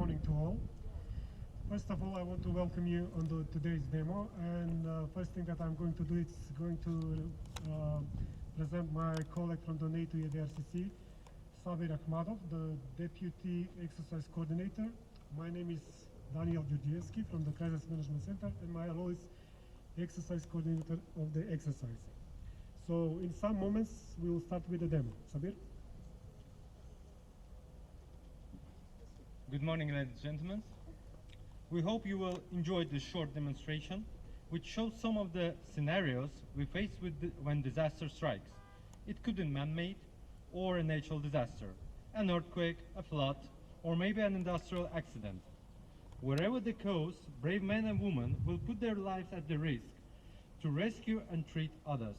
morning to all. First of all, I want to welcome you on today's demo. And first thing that I'm going to do is going to present my colleague from the NATO EADRCC, Sabir Akhmadov, the Deputy Exercise Coordinator. My name is Daniel Georgievsky from the Crisis Management Center, and my role is Exercise Coordinator of the exercise. So in some moments, we will start with the demo. Sabir? Good morning, ladies and gentlemen. We hope you will enjoy this short demonstration, which shows some of the scenarios we face when disaster strikes. It could be man-made or a natural disaster, an earthquake, a flood, or maybe an industrial accident. Wherever the cause, brave men and women will put their lives at the risk to rescue and treat others.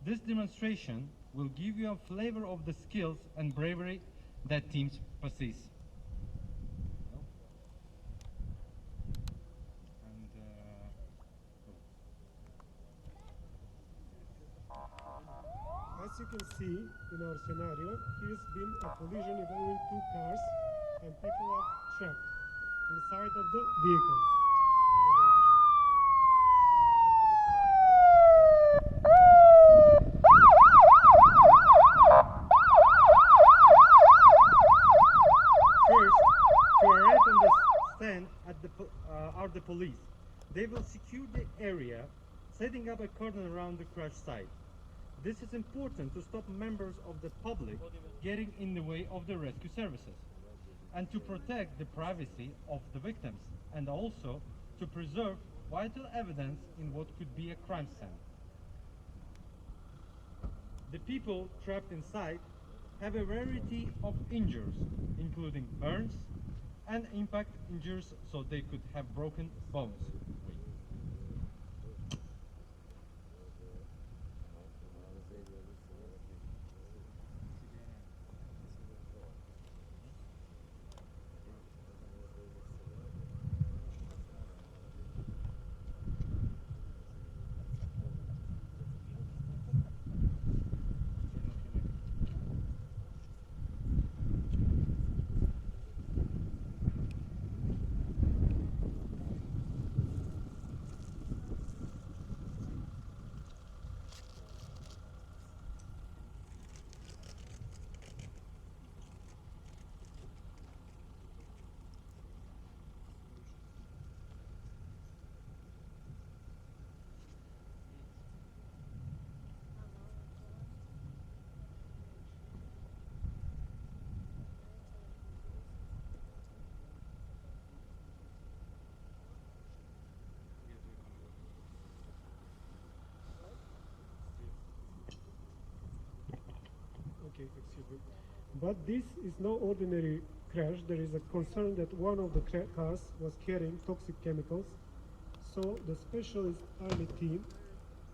This demonstration will give you a flavor of the skills and bravery that teams possess. As you can see in our scenario, here's been a collision involving two cars and people are trapped inside of the vehicles. First, to arrive on the stand are the police. They will secure the area, setting up a cordon around the crash site. This is important to stop members of the public getting in the way of the rescue services, and to protect the privacy of the victims, and also to preserve vital evidence in what could be a crime scene. The people trapped inside have a variety of injuries, including burns and impact injuries, so they could have broken bones. Okay, excuse me. But this is no ordinary crash. There is a concern that one of the cars was carrying toxic chemicals. So the specialist army team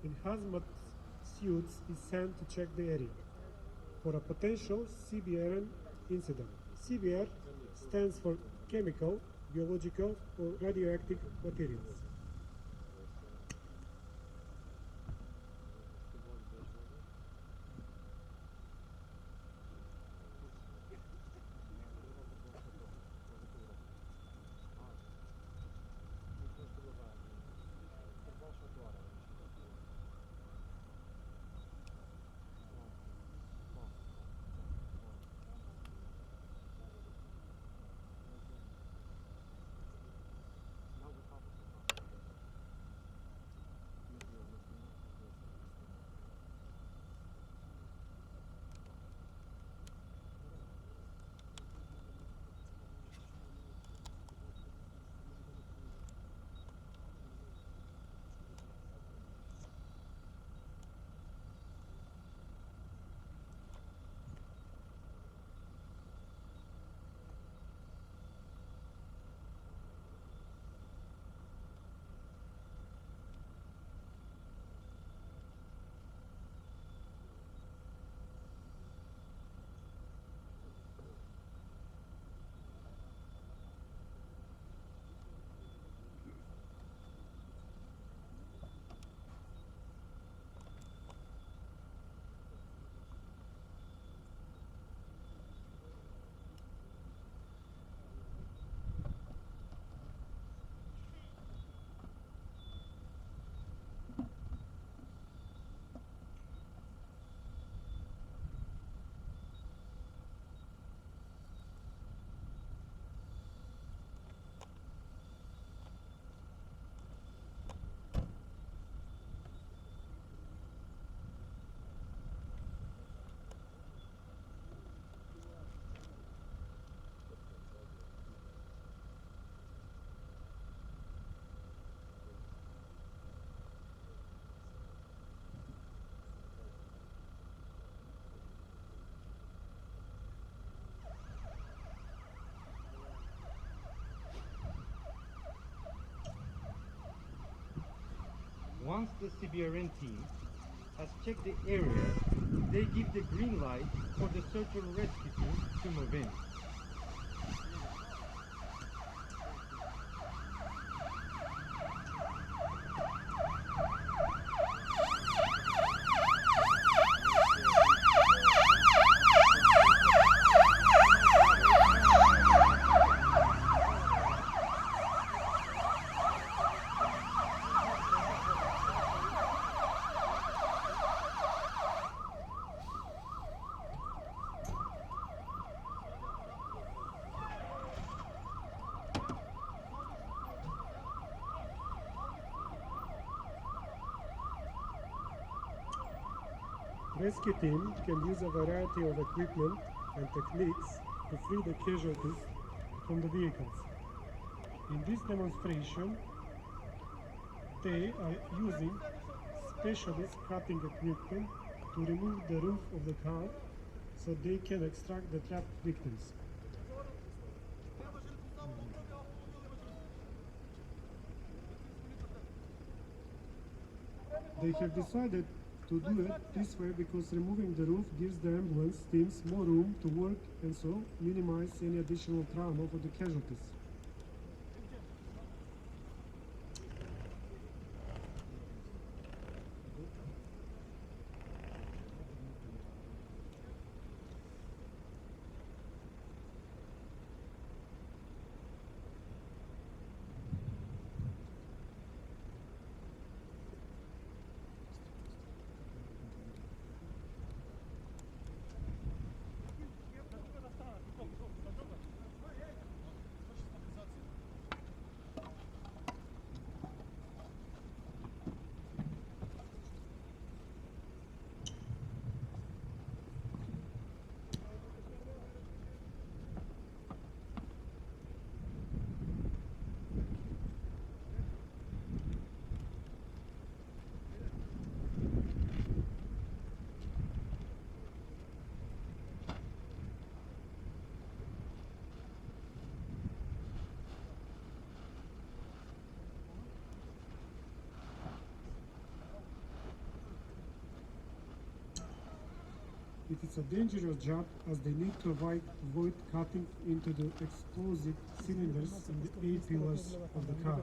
in hazmat suits is sent to check the area for a potential CBRN incident. CBR stands for chemical, biological, or radioactive materials. once the CBRN team has checked the area, they give the green light for the search and rescue team to move in. Rescue team can use a variety of equipment and techniques to free the casualties from the vehicles. In this demonstration, they are using specialist cutting equipment to remove the roof of the car so they can extract the trapped victims. They have decided to do it this way because removing the roof gives the ambulance teams more room to work and so minimize any additional trauma for the casualties. It is a dangerous job as they need to avoid cutting into the explosive cylinders in the A pillars of the car,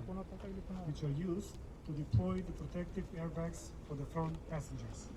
which are used to deploy the protective airbags for the front passengers.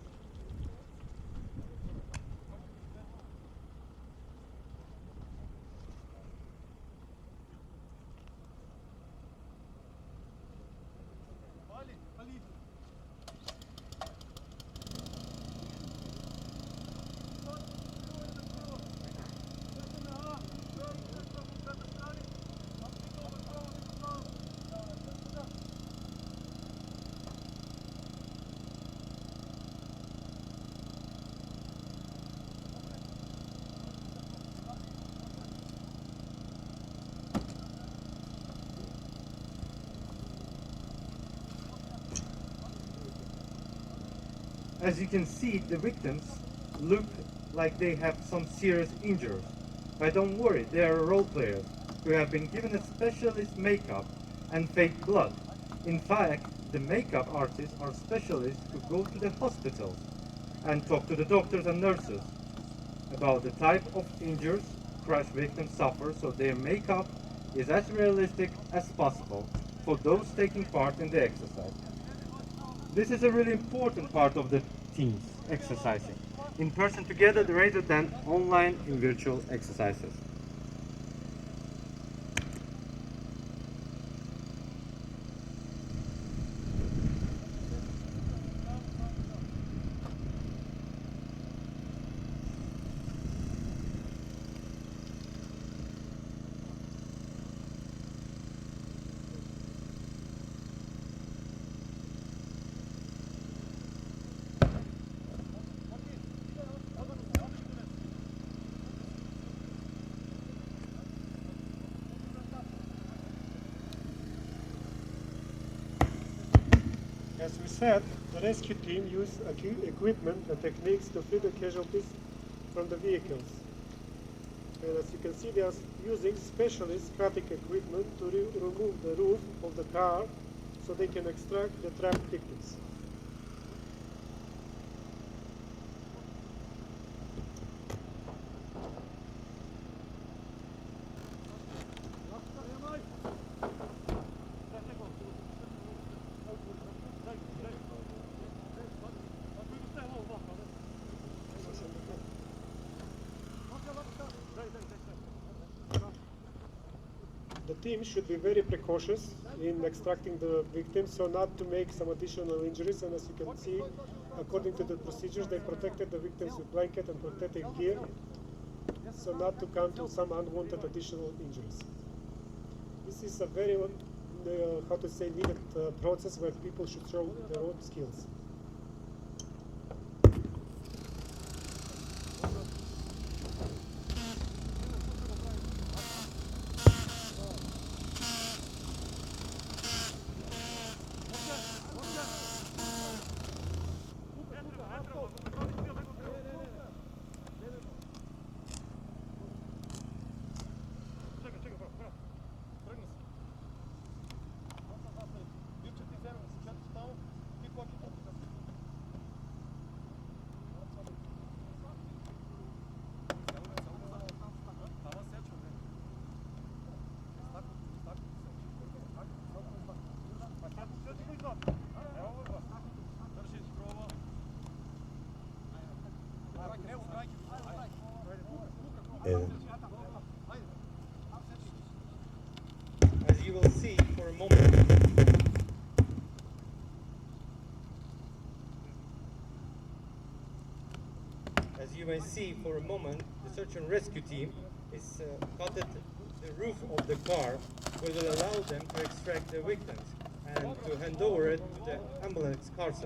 As you can see, the victims look like they have some serious injuries. But don't worry, they are role players who have been given a specialist makeup and fake blood. In fact, the makeup artists are specialists who go to the hospitals and talk to the doctors and nurses about the type of injuries crash victims suffer, so their makeup is as realistic as possible for those taking part in the exercise. This is a really important part of the teams exercising in person together rather than online in virtual exercises. As we said, the rescue team used equipment and techniques to free the casualties from the vehicles. And as you can see, they are using specialist cutting equipment to remove the roof of the car so they can extract the trapped victims. The team should be very precautious in extracting the victims, so not to make some additional injuries. And as you can see, according to the procedures, they protected the victims with blanket and protective gear, so not to come to some unwanted additional injuries. This is a very, how to say, needed process where people should show their own skills. As you will see for a moment, the search and rescue team is cut at the roof of the car, which will allow them to extract the victims and to hand over it to the ambulance cars.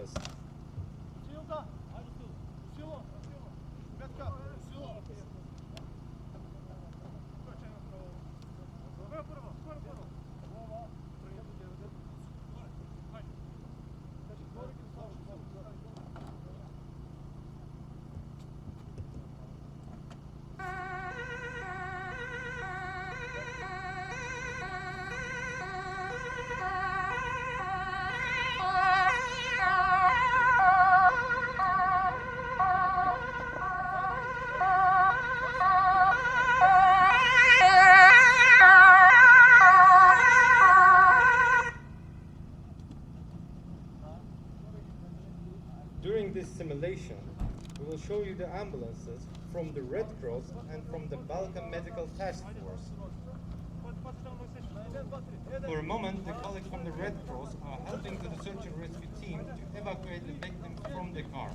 During this simulation, we will show you the ambulances from the Red Cross and from the Balkan Medical Task Force. For a moment, the colleagues from the Red Cross are helping the search and rescue team to evacuate the victims from the car.